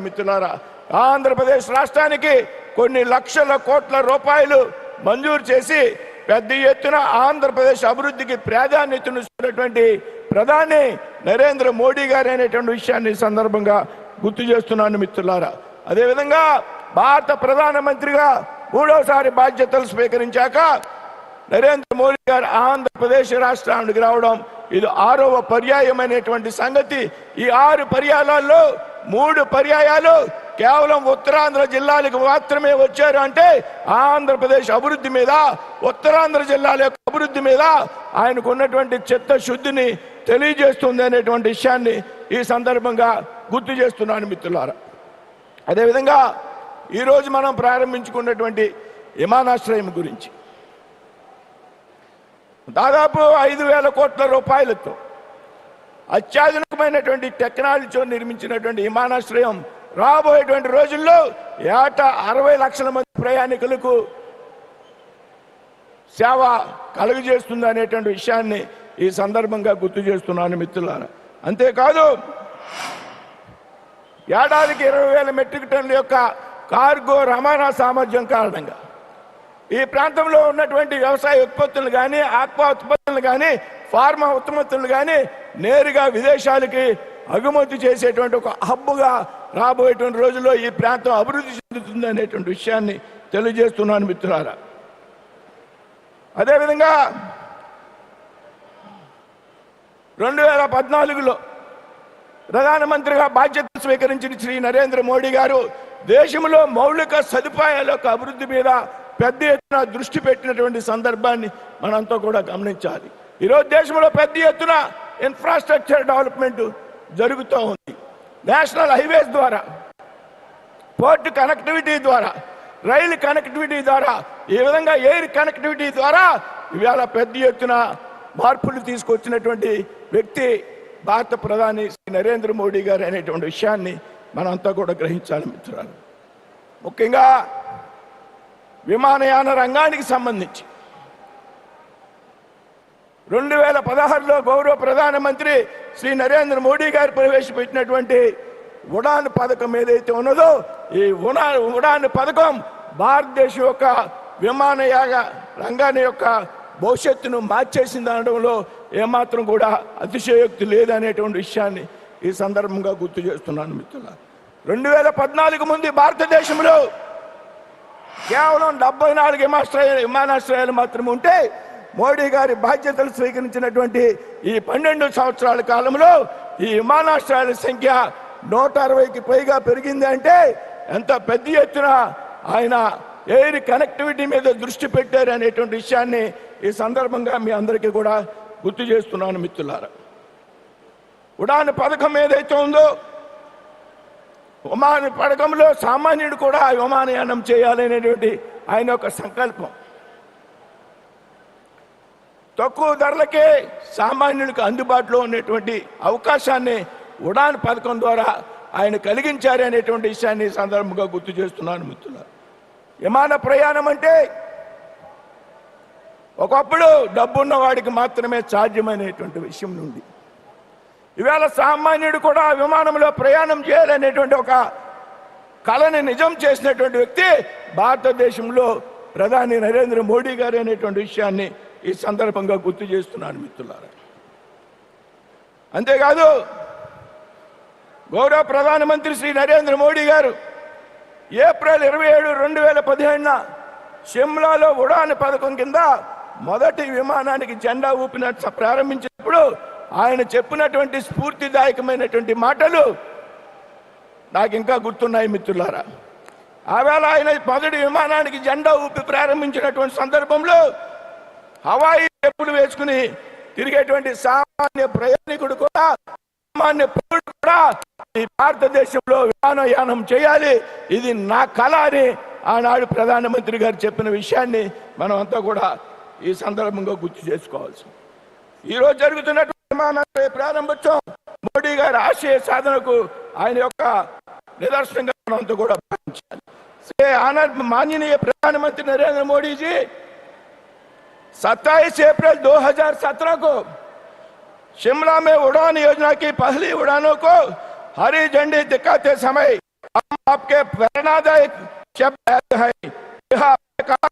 మిత్రులారా, ఆంధ్రప్రదేశ్ రాష్ట్రానికి కొన్ని లక్షల కోట్ల రూపాయలు మంజూరు చేసి పెద్ద ఎత్తున ఆంధ్రప్రదేశ్ అభివృద్ధికి ప్రాధాన్యతనిస్తున్నటువంటి ప్రధాని నరేంద్ర మోడీ గారు అనేటువంటి విషయాన్ని సందర్భంగా గుర్తు చేస్తున్నాను మిత్రులారా. అదేవిధంగా భారత ప్రధానమంత్రిగా మూడవసారి బాధ్యతలు స్వీకరించాక నరేంద్ర మోడీ గారు ఆంధ్రప్రదేశ్ రాష్ట్రానికి రావడం ఇది 6వ పర్యాయమైనటువంటి సంగతి. ఈ 6 పర్యాయాలలో 3 పర్యాయాలు కేవలం ఉత్తరాంధ్ర జిల్లాలకు మాత్రమే వచ్చారు. అంటే ఆంధ్రప్రదేశ్ అభివృద్ధి మీద, ఉత్తరాంధ్ర జిల్లాల యొక్క అభివృద్ధి మీద ఆయనకు ఉన్నటువంటి చిత్తశుద్ధిని తెలియజేస్తుంది అనేటువంటి విషయాన్ని ఈ సందర్భంగా గుర్తు చేస్తున్నాను మిత్రులారా. అదేవిధంగా ఈరోజు మనం ప్రారంభించుకున్నటువంటి విమానాశ్రయం గురించి దాదాపు 5,000 కోట్ల రూపాయలతో అత్యాధునికమైనటువంటి టెక్నాలజీతో నిర్మించినటువంటి విమానాశ్రయం రాబోయేటువంటి రోజుల్లో ఏటా 60 లక్షల మంది ప్రయాణికులకు సేవ కలుగజేస్తుంది అనేటువంటి విషయాన్ని ఈ సందర్భంగా గుర్తు చేస్తున్నాను మిత్రులారా. అంతేకాదు ఏడాదికి 20,000 మెట్రిక్ టన్నుల యొక్క కార్గో రవాణా సామర్థ్యం కారణంగా ఈ ప్రాంతంలో ఉన్నటువంటి వ్యవసాయ ఉత్పత్తులు కానీ, ఆక్వా ఉత్పత్తులు కానీ, ఫార్మా ఉత్పత్తులు కానీ నేరుగా విదేశాలకి ఎగుమతి చేసేటువంటి ఒక హబ్బుగా రాబోయేటువంటి రోజుల్లో ఈ ప్రాంతం అభివృద్ధి చెందుతుంది అనేటువంటి విషయాన్ని తెలియజేస్తున్నాను మిత్రులారా. అదేవిధంగా 2014లో ప్రధానమంత్రిగా బాధ్యతలు స్వీకరించిన శ్రీ నరేంద్ర మోడీ గారు దేశంలో మౌలిక సదుపాయాల యొక్క అభివృద్ధి మీద పెద్ద ఎత్తున దృష్టి పెట్టినటువంటి సందర్భాన్ని మనంతా కూడా గమనించాలి. ఈరోజు దేశంలో పెద్ద ఎత్తున ఇన్ఫ్రాస్ట్రక్చర్ డెవలప్మెంట్ జరుగుతూ ఉంది. నేషనల్ హైవేస్ ద్వారా, పోర్ట్ కనెక్టివిటీ ద్వారా, రైలు కనెక్టివిటీ ద్వారా, ఈ విధంగా ఎయిర్ కనెక్టివిటీ ద్వారా ఇవాళ పెద్ద ఎత్తున మార్పులు తీసుకొచ్చినటువంటి వ్యక్తి భారత ప్రధాని శ్రీ నరేంద్ర మోడీ గారు అనేటువంటి విషయాన్ని మనంతా కూడా గ్రహించాలి మిత్రులు. ముఖ్యంగా విమానయాన రంగానికి సంబంధించి 2016లో గౌరవ ప్రధానమంత్రి శ్రీ నరేంద్ర మోడీ గారు ప్రవేశపెట్టినటువంటి ఉడాన్ పథకం ఏదైతే ఉన్నదో ఈ ఉడాన్ పథకం భారతదేశం యొక్క విమానయాన రంగాన్ని యొక్క భవిష్యత్తును మార్చేసింది అనడంలో ఏమాత్రం కూడా అతిశయోక్తి లేదనేటువంటి విషయాన్ని ఈ సందర్భంగా గుర్తు చేస్తున్నాను మిత్రులారా. 2014 ముందు భారతదేశంలో కేవలం 74 విమానాశ్రయాలు మాత్రమే ఉంటే మోడీ గారి బాధ్యతలు స్వీకరించినటువంటి ఈ 12 సంవత్సరాల కాలంలో ఈ విమానాశ్రయాల సంఖ్య 160కి పైగా పెరిగింది. అంటే ఎంత పెద్ద ఎత్తున ఆయన ఎయిర్ కనెక్టివిటీ మీద దృష్టి పెట్టారు అనేటువంటి విషయాన్ని ఈ సందర్భంగా మీ అందరికీ కూడా గుర్తు చేస్తున్నాను మిత్రులారా. ఉడాన్ పథకం ఏదైతే ఉందో విమాన పథకంలో సామాన్యుడు కూడా విమానయానం చేయాలనేటువంటి ఆయన యొక్క సంకల్పం. తక్కువ ధరలకే సామాన్యుడికి అందుబాటులో ఉన్నటువంటి అవకాశాన్ని ఉడాన్ పథకం ద్వారా ఆయన కలిగించారు అనేటువంటి విషయాన్ని సందర్భంగా గుర్తు చేస్తున్నాను మిత్రులారా. విమాన ప్రయాణం అంటే ఒకప్పుడు డబ్బున్న వాడికి మాత్రమే సాధ్యమైనటువంటి విషయం నుండి ఇవాళ సామాన్యుడు కూడా విమానంలో ప్రయాణం చేయాలనేటువంటి ఒక కళని నిజం చేసినటువంటి వ్యక్తి భారతదేశంలో ప్రధాని నరేంద్ర మోడీ గారు అనేటువంటి విషయాన్ని ఈ సందర్భంగా గుర్తు చేస్తున్నాను మిత్రులారా. అంతేకాదు గౌరవ ప్రధానమంత్రి శ్రీ నరేంద్ర మోడీ గారు ఏప్రిల్ 27, 2017న షిమ్లాలో ఉడాన్ పథకం కింద మొదటి విమానానికి జెండా ఊపిన ప్రారంభించినప్పుడు ఆయన చెప్పినటువంటి స్ఫూర్తిదాయకమైనటువంటి మాటలు నాకు ఇంకా గుర్తున్నాయి మిత్రులారా. ఆవేళ ఆయన మొదటి విమానానికి జెండా ఊపి ప్రారంభించినటువంటి సందర్భంలో హవాయి చెప్పులు వేసుకుని తిరిగేటువంటి సామాన్య ప్రయాణికుడు కూడా, సామాన్య పౌరుడు కూడా ఈ భారతదేశంలో విమానయానం చేయాలి, ఇది నా కళ అని ఆనాడు ప్రధానమంత్రి గారు చెప్పిన విషయాన్ని మనం అంతా కూడా ఈ సందర్భంగా గుర్తు చేసుకోవాల్సి. ఈరోజు జరుగుతున్నటువంటి విమానాశ్రయ ప్రారంభోత్సవం మోడీ గారి ఆశయ సాధనకు ఆయన యొక్క निदर्शन माननीय प्रधानमंत्री नरेंद्र मोदी जी 27 अप्रैल 2017 को शिमला में उड़ान योजना की पहली उड़ानों को हरी झंडी दिखाते समय हम आपके प्रेरणादायक शब्द है, यह आपने कहा